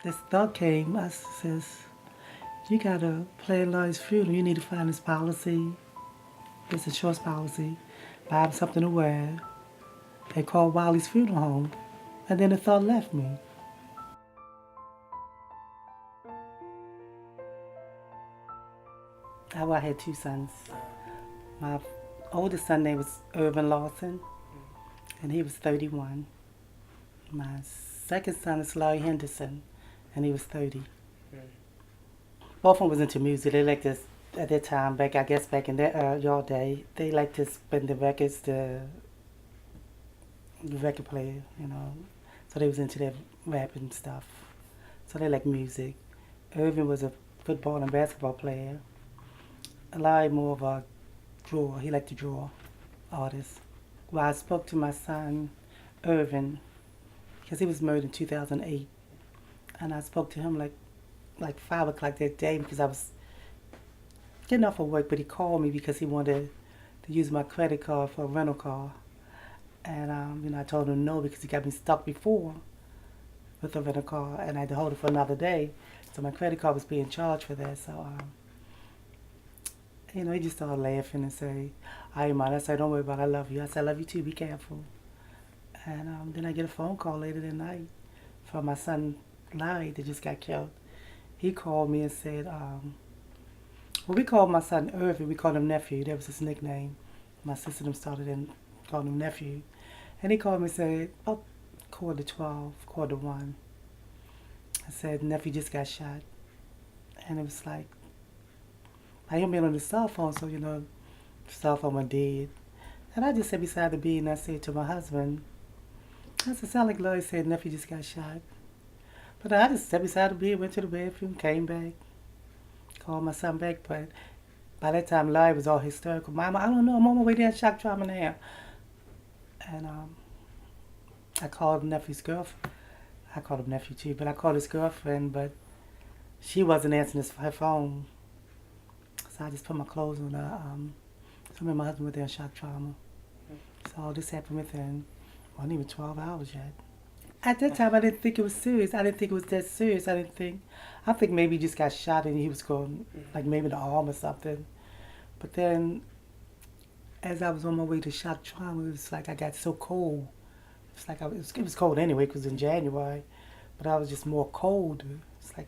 this thought came. I says, you gotta plan Lloyd's funeral. You need to find this policy, this insurance policy, buy him something to wear, and call Wiley's funeral home. And then the thought left me. I had two sons. My oldest son name was Irvin Lawson, and he was 31. My second son is Larry Henderson, and he was 30. Both of them was into music. They liked to, at that time, back in their your day, they liked to spin the records, the record player, So they was into that rap and stuff. So they liked music. Irvin was a football and basketball player. Larry more of a drawer. He liked to draw, artist. Well, I spoke to my son, Irvin, because he was married in 2008. And I spoke to him like 5 o'clock that day because I was getting off of work, but he called me because he wanted to use my credit card for a rental car. And, I told him no because he got me stuck before with a rental car and I had to hold it for another day. So my credit card was being charged for that. So, he just started laughing and say, "All right, man." I said, "Don't worry about it. I love you." I said, "I love you too. Be careful." And then I get a phone call later that night from my son, Larry, that just got killed. He called me and said, well, we called my son Irvin. We called him Nephew. That was his nickname. My sister them started and called him Nephew. And he called me and said, oh, 12:15, 1:15. I said, "Nephew just got shot." And it was like, I him being on the cell phone, so, the cell phone was dead. And I just sat beside the bed and I said to my husband, I said, "Sound like Lloyd said Nephew just got shot." But I just sat beside the bed, went to the bathroom, came back, called my son back. But by that time, Lloyd was all hysterical. "Mama, I don't know. I'm on my way there in shock trauma now." And I called Nephew's girlfriend. I called him Nephew too, but I called his girlfriend, but she wasn't answering her phone. So I just put my clothes on her. So me and my husband went there in shock trauma. So all this happened within, wasn't even 12 hours yet. At that time, I didn't think it was serious. I didn't think it was that serious. I think maybe he just got shot and he was going, like maybe the arm or something. But then, as I was on my way to shock trauma, it was like I got so cold. It's like it was cold anyway because it was in January, but I was just more cold. It's like,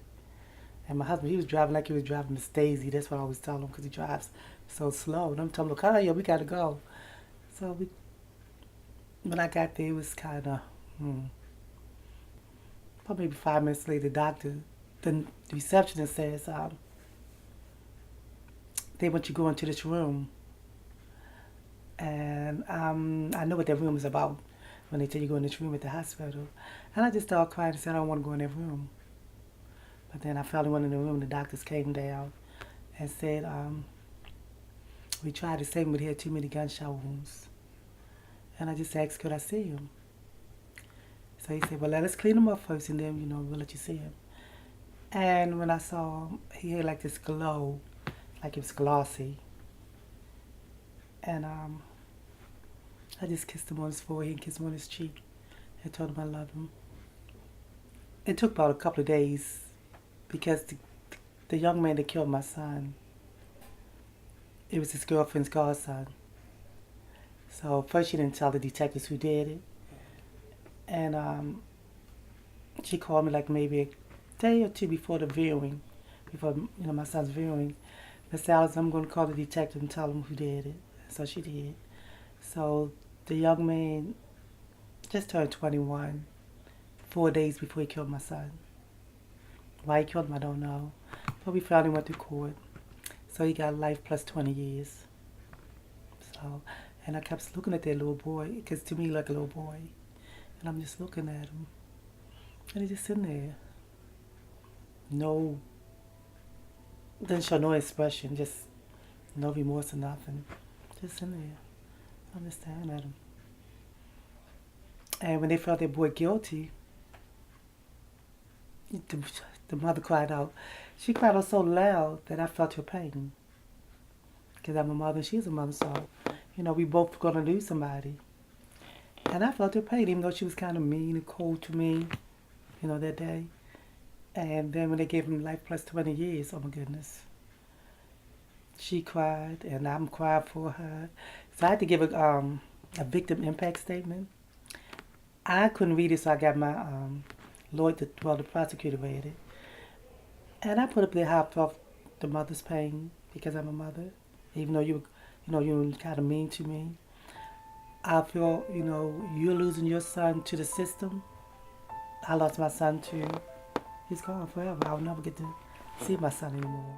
and my husband, he was driving like he was driving Miss Daisy. That's what I always tell him because he drives so slow. And I'm telling him, "Look, yeah, we got to go." So when I got there, it was kind of, probably maybe 5 minutes later, the receptionist says, "They want you to go into this room." And I know what that room is about when they tell you go in this room at the hospital. And I just started crying and said, "I don't want to go in that room." But then I finally went in the room, the doctors came down and said, "We tried to save him, but he had too many gunshot wounds." And I just asked, could I see him? So he said, "Well, let us clean him up first, and then, we'll let you see him." And when I saw him, he had like this glow, like it was glossy. And I just kissed him on his forehead and kissed him on his cheek and told him I loved him. It took about a couple of days because the young man that killed my son, it was his girlfriend's godson. So first she didn't tell the detectives who did it. And she called me like maybe a day or two before the viewing, before my son's viewing. Miss Alice, I'm going to call the detective and tell him who did it. So she did. So the young man just turned 21, 4 days before he killed my son. Why he killed him, I don't know. But we finally went to court. So he got life plus 20 years. So, and I kept looking at that little boy, because to me, he like a little boy. And I'm just looking at him. And he's just sitting there. Didn't show no expression, just no remorse or nothing. Just sitting there. I'm just staring at him. And when they found that boy guilty, the mother cried out. She cried out so loud that I felt her pain. Because I'm a mother and she's a mother, so, we both going to lose somebody. And I felt her pain, even though she was kind of mean and cold to me, that day. And then when they gave him life plus 20 years, oh my goodness, she cried, and I'm crying for her. So I had to give a victim impact statement. I couldn't read it, so I got my lawyer, the prosecutor read it. And I put up there how I felt the mother's pain because I'm a mother. Even though you were kind of mean to me. I feel, you're losing your son to the system. I lost my son too. He's gone forever. I'll never get to see my son anymore.